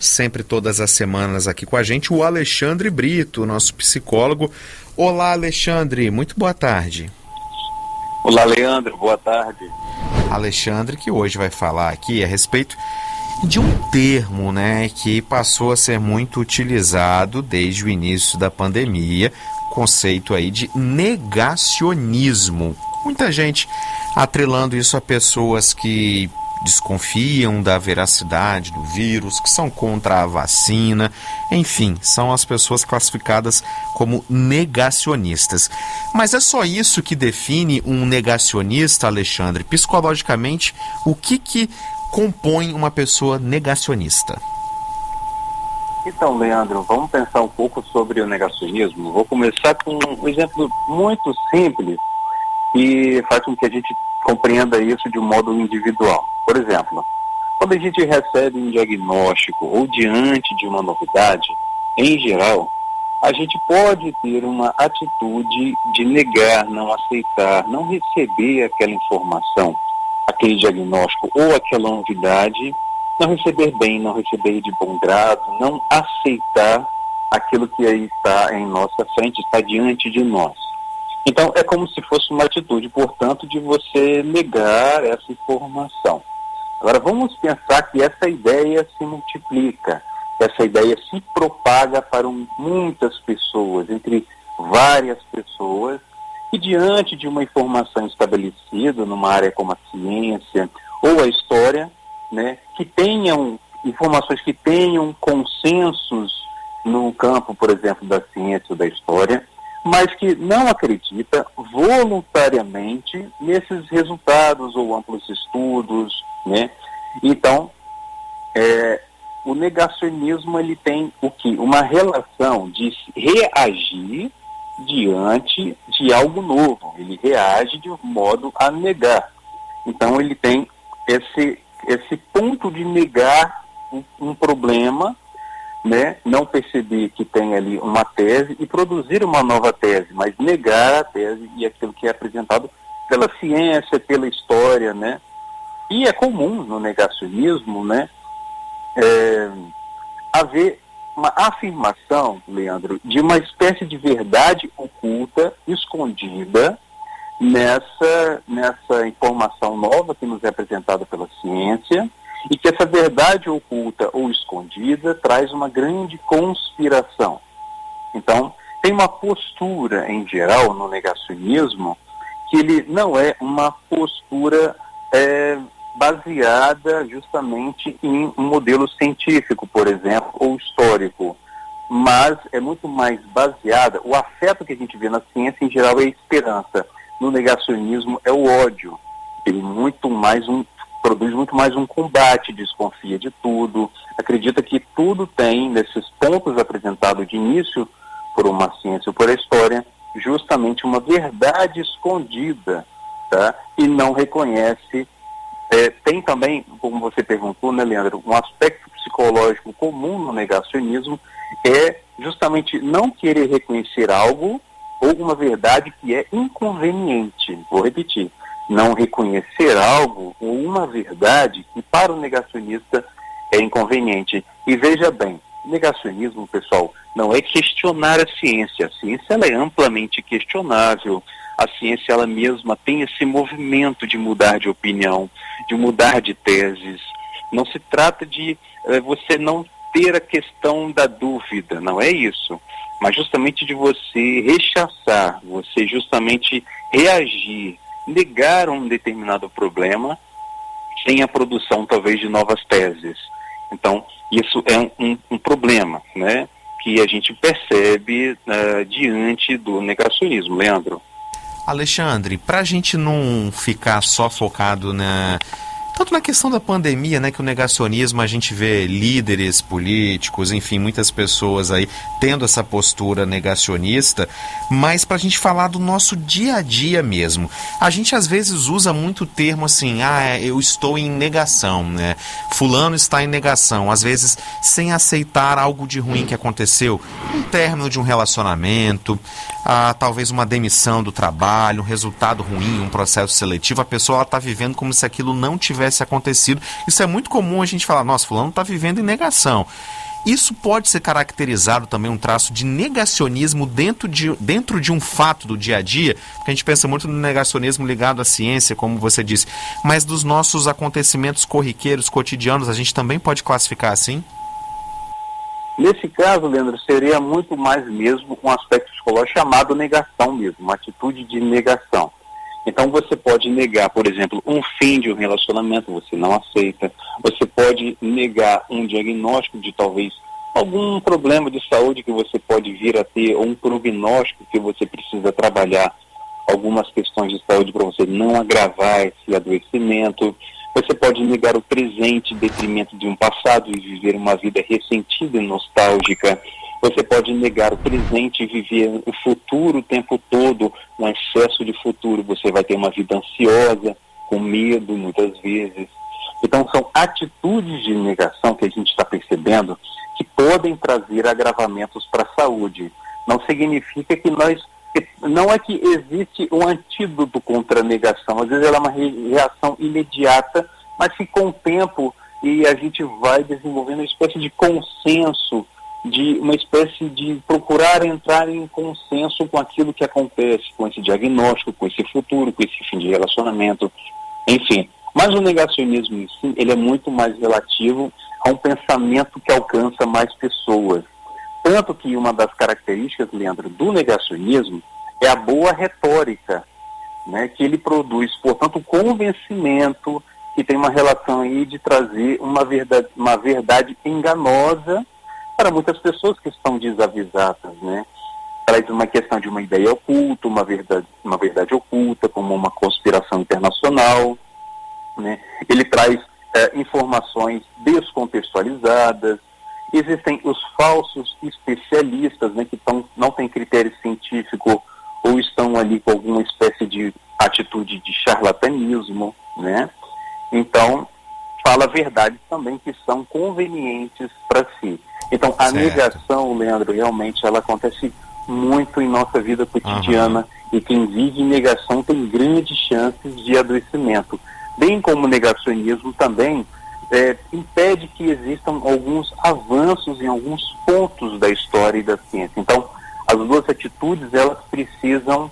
sempre todas as semanas aqui com a gente, o Alexandre Brito, nosso psicólogo. Olá, Alexandre, muito boa tarde. Olá, Leandro, boa tarde. Alexandre, que hoje vai falar aqui a respeito de um termo, que passou a ser muito utilizado desde o início da pandemia, o conceito aí de negacionismo. Muita gente atrelando isso a pessoas que desconfiam da veracidade do vírus, que são contra a vacina, enfim, são as pessoas classificadas como negacionistas. Mas é só isso que define um negacionista, Alexandre? Psicologicamente, o que compõe uma pessoa negacionista? Então, Leandro, vamos pensar um pouco sobre o negacionismo. Vou começar com um exemplo muito simples e faz com que a gente compreenda isso de um modo individual. Por exemplo, quando a gente recebe um diagnóstico ou diante de uma novidade, em geral, a gente pode ter uma atitude de negar, não aceitar, não receber aquela informação, aquele diagnóstico ou aquela novidade, não receber bem, não receber de bom grado, não aceitar aquilo que aí está em nossa frente, está diante de nós. Então, é como se fosse uma atitude, portanto, de você negar essa informação. Agora, vamos pensar que essa ideia se multiplica, que essa ideia se propaga para muitas pessoas, entre várias pessoas, e diante de uma informação estabelecida numa área como a ciência ou a história, que tenham informações que tenham consensos no campo, por exemplo, da ciência ou da história, mas que não acredita voluntariamente nesses resultados ou amplos estudos, Então, o negacionismo ele tem o quê? Uma relação de reagir diante de algo novo. Ele reage de um modo a negar. Então, ele tem esse ponto de negar um problema, não perceber que tem ali uma tese e produzir uma nova tese, mas negar a tese e aquilo que é apresentado pela ciência, pela história, E é comum no negacionismo, haver uma afirmação, Leandro, de uma espécie de verdade oculta, escondida, nessa informação nova que nos é apresentada pela ciência, e que essa verdade oculta ou escondida traz uma grande conspiração. Então, tem uma postura, em geral, no negacionismo, que ele não é uma postura baseada justamente em um modelo científico, por exemplo, ou histórico, mas é muito mais baseada, o afeto que a gente vê na ciência, em geral, é a esperança. No negacionismo é o ódio. Ele produz muito mais um combate, desconfia de tudo, acredita que tudo tem, nesses pontos apresentados de início por uma ciência ou por a história, justamente uma verdade escondida, e não reconhece. Tem também, como você perguntou, Leandro, um aspecto psicológico comum no negacionismo é justamente não querer reconhecer algo ou uma verdade que é inconveniente. Vou repetir. Não reconhecer algo ou uma verdade que para o negacionista é inconveniente. E veja bem, negacionismo, pessoal, não é questionar a ciência. A ciência ela é amplamente questionável. A ciência ela mesma tem esse movimento de mudar de opinião, de mudar de teses. Não se trata de você não ter a questão da dúvida, não é isso. Mas justamente de você rechaçar, você justamente reagir, negar um determinado problema sem a produção, talvez, de novas teses. Então, isso é um problema, que a gente percebe diante do negacionismo. Leandro? Alexandre, para a gente não ficar só focado tanto na questão da pandemia, que o negacionismo a gente vê líderes políticos, enfim, muitas pessoas aí tendo essa postura negacionista, mas para a gente falar do nosso dia a dia mesmo. A gente às vezes usa muito o termo assim, eu estou em negação, fulano está em negação, às vezes sem aceitar algo de ruim que aconteceu, um término de um relacionamento, talvez uma demissão do trabalho, um resultado ruim, um processo seletivo, a pessoa está vivendo como se aquilo não tivesse tivesse acontecido. Isso é muito comum a gente falar, nossa, fulano está vivendo em negação. Isso pode ser caracterizado também um traço de negacionismo dentro de um fato do dia a dia, porque a gente pensa muito no negacionismo ligado à ciência, como você disse, mas dos nossos acontecimentos corriqueiros, cotidianos, a gente também pode classificar assim? Nesse caso, Leandro, seria muito mais mesmo um aspecto psicológico chamado negação mesmo, uma atitude de negação. Então você pode negar, por exemplo, um fim de um relacionamento, você não aceita. Você pode negar um diagnóstico de talvez algum problema de saúde que você pode vir a ter, ou um prognóstico que você precisa trabalhar algumas questões de saúde para você não agravar esse adoecimento. Você pode negar o presente em detrimento de um passado e viver uma vida ressentida e nostálgica. Você pode negar o presente e viver o futuro o tempo todo, um excesso de futuro. Você vai ter uma vida ansiosa, com medo muitas vezes. Então são atitudes de negação que a gente está percebendo que podem trazer agravamentos para a saúde. Não significa que não é que existe um antídoto contra a negação. Às vezes ela é uma reação imediata, mas que com o tempo e a gente vai desenvolvendo uma espécie de consenso, de uma espécie de procurar entrar em consenso com aquilo que acontece, com esse diagnóstico, com esse futuro, com esse fim de relacionamento, enfim. Mas o negacionismo em si, ele é muito mais relativo a um pensamento que alcança mais pessoas. Tanto que uma das características, Leandro, do negacionismo é a boa retórica, né, que ele produz, portanto, o convencimento que tem uma relação aí de trazer uma verdade enganosa para muitas pessoas que estão desavisadas, né? Traz uma questão de uma ideia oculta, uma verdade oculta, como uma conspiração internacional, né? Ele traz informações descontextualizadas. Existem os falsos especialistas, né, que não têm critério científico ou estão ali com alguma espécie de atitude de charlatanismo, né? Então, fala verdades também que são convenientes para si. Então, a negação, Leandro, realmente ela acontece muito em nossa vida cotidiana, e quem vive em negação tem grandes chances de adoecimento. Bem como o negacionismo também impede que existam alguns avanços em alguns pontos da história e da ciência. Então, as duas atitudes, elas precisam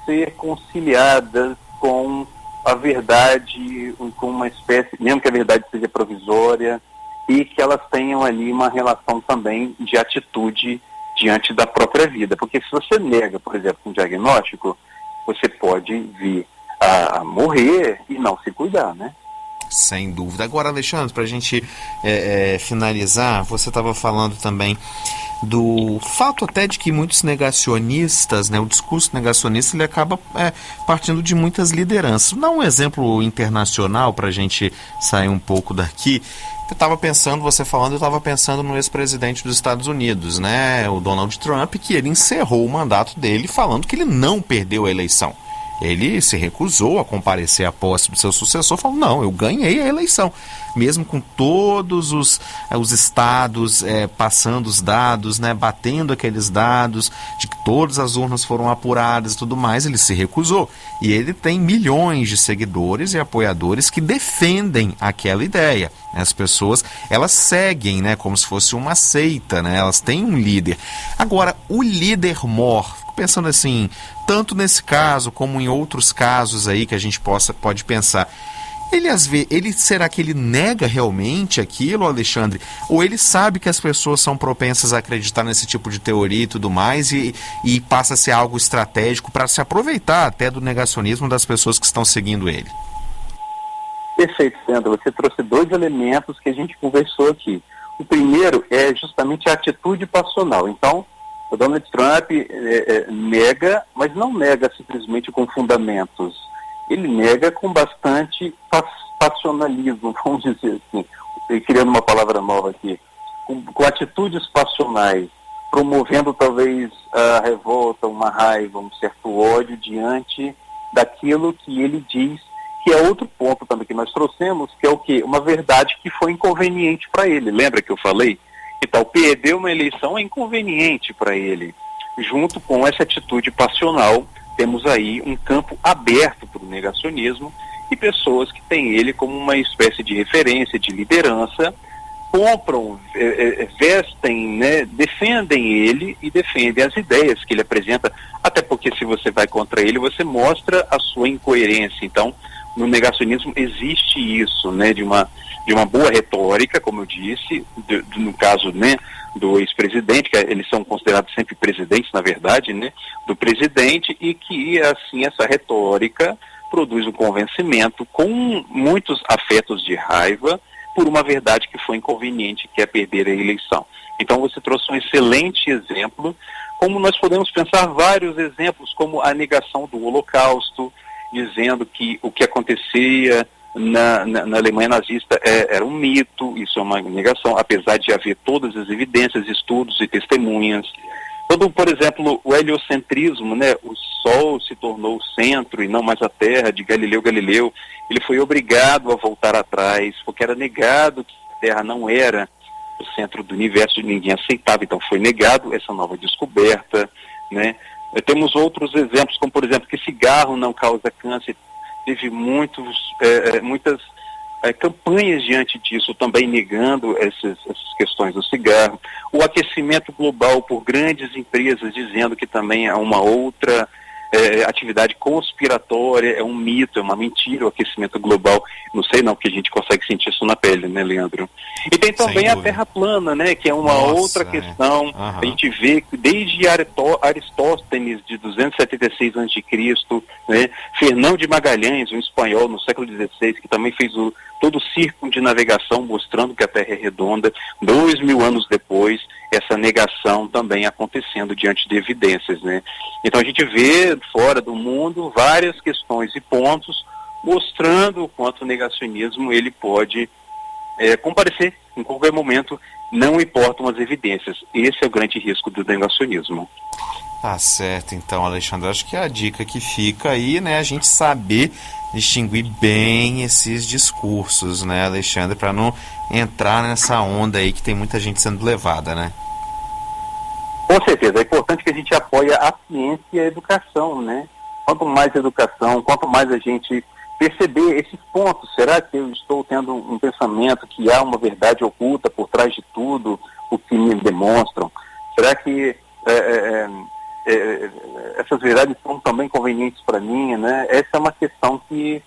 ser conciliadas com a verdade, com uma espécie, mesmo que a verdade seja provisória, e que elas tenham ali uma relação também de atitude diante da própria vida. Porque se você nega, por exemplo, um diagnóstico, você pode vir a morrer e não se cuidar, né? Sem dúvida. Agora, Alexandre, para a gente finalizar, você estava falando também do fato até de que muitos negacionistas, né, o discurso negacionista, ele acaba partindo de muitas lideranças. Dá um exemplo internacional para a gente sair um pouco daqui. Eu estava pensando no ex-presidente dos Estados Unidos, né, o Donald Trump, que ele encerrou o mandato dele falando que ele não perdeu a eleição. Ele se recusou a comparecer à posse do seu sucessor, falou, não, eu ganhei a eleição. Mesmo com todos os estados passando os dados, né, batendo aqueles dados, de que todas as urnas foram apuradas e tudo mais, ele se recusou. E ele tem milhões de seguidores e apoiadores que defendem aquela ideia. As pessoas, elas seguem, né, como se fosse uma seita, né, elas têm um líder. Agora, o líder mor, pensando assim, tanto nesse caso como em outros casos aí que a gente pode pensar, será que ele nega realmente aquilo, Alexandre? Ou ele sabe que as pessoas são propensas a acreditar nesse tipo de teoria e tudo mais e passa a ser algo estratégico para se aproveitar até do negacionismo das pessoas que estão seguindo ele? Perfeito, Sandra. Você trouxe dois elementos que a gente conversou aqui. O primeiro é justamente a atitude passional. Então, o Donald Trump nega, mas não nega simplesmente com fundamentos. Ele nega com bastante passionalismo, vamos dizer assim, criando uma palavra nova aqui, com atitudes passionais, promovendo talvez a revolta, uma raiva, um certo ódio diante daquilo que ele diz, que é outro ponto também que nós trouxemos, que é o quê? Uma verdade que foi inconveniente para ele. Lembra que eu falei? Então, perder uma eleição é inconveniente para ele. Junto com essa atitude passional, temos aí um campo aberto para o negacionismo, e pessoas que têm ele como uma espécie de referência, de liderança, compram, vestem, né, defendem ele e defendem as ideias que ele apresenta, até porque se você vai contra ele, você mostra a sua incoerência. Então, no negacionismo existe isso, né, de uma boa retórica, como eu disse, no caso, né, do ex-presidente, que eles são considerados sempre presidentes, na verdade, né, do presidente, e que, assim, essa retórica produz um convencimento com muitos afetos de raiva por uma verdade que foi inconveniente, que é perder a eleição. Então você trouxe um excelente exemplo, como nós podemos pensar vários exemplos, como a negação do Holocausto, dizendo que o que acontecia na Alemanha nazista era um mito, isso é uma negação, apesar de haver todas as evidências, estudos e testemunhas. Quando, por exemplo, o heliocentrismo, né, o Sol se tornou o centro e não mais a Terra, de Galileu Galileu, ele foi obrigado a voltar atrás, porque era negado que a Terra não era o centro do universo, ninguém aceitava, então foi negado essa nova descoberta, né? Temos outros exemplos, como por exemplo, que cigarro não causa câncer, teve muitas campanhas diante disso, também negando essas questões do cigarro. O aquecimento global por grandes empresas dizendo que também é uma outra atividade conspiratória, é um mito, é uma mentira o aquecimento global. Não sei não, porque a gente consegue sentir isso na pele, né, Leandro? E tem também a Terra plana, né, que é uma outra questão. Uhum. A gente vê que desde Aristóteles, de 276 a.C., né, Fernão de Magalhães, um espanhol no século XVI, que também fez todo o círculo de navegação mostrando que a Terra é redonda, 2000 anos depois, essa negação também acontecendo diante de evidências, né? Então a gente vê fora do mundo várias questões e pontos mostrando o quanto o negacionismo ele pode comparecer em qualquer momento, não importam as evidências. Esse é o grande risco do negacionismo. Tá certo, então, Alexandre, acho que a dica que fica aí, né, a gente saber distinguir bem esses discursos, né, Alexandre, para não entrar nessa onda aí que tem muita gente sendo levada, né? Com certeza, é importante que a gente apoie a ciência e a educação, né? Quanto mais educação, quanto mais a gente perceber esses pontos, será que eu estou tendo um pensamento que há uma verdade oculta por trás de tudo o que me demonstram? Será que essas verdades são também convenientes para mim, né? Essa é uma questão que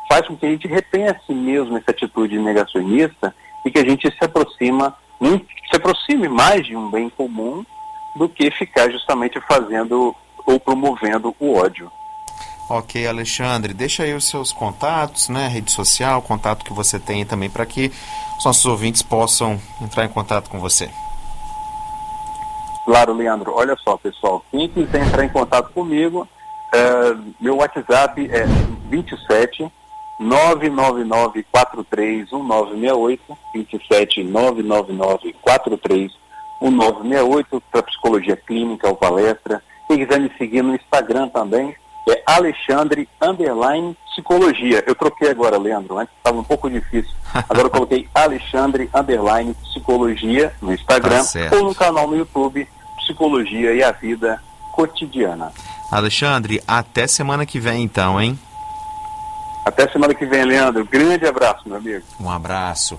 faz com que a gente repense mesmo essa atitude negacionista e que a gente se aproxime mais de um bem comum do que ficar justamente fazendo ou promovendo o ódio. Ok, Alexandre, deixa aí os seus contatos, né, rede social, contato que você tem também para que os nossos ouvintes possam entrar em contato com você. Claro, Leandro. Olha só, pessoal, quem quiser entrar em contato comigo, meu WhatsApp é 27 999 43 1968, 27 999 43 1968, para psicologia clínica ou palestra. Quem quiser me seguir no Instagram também, é Alexandre _Psicologia. Eu troquei agora, Leandro, antes estava um pouco difícil. Agora eu coloquei Alexandre _Psicologia no Instagram ou no canal no YouTube, Psicologia e a Vida Cotidiana. Alexandre, até semana que vem então, hein? Até semana que vem, Leandro. Grande abraço, meu amigo. Um abraço.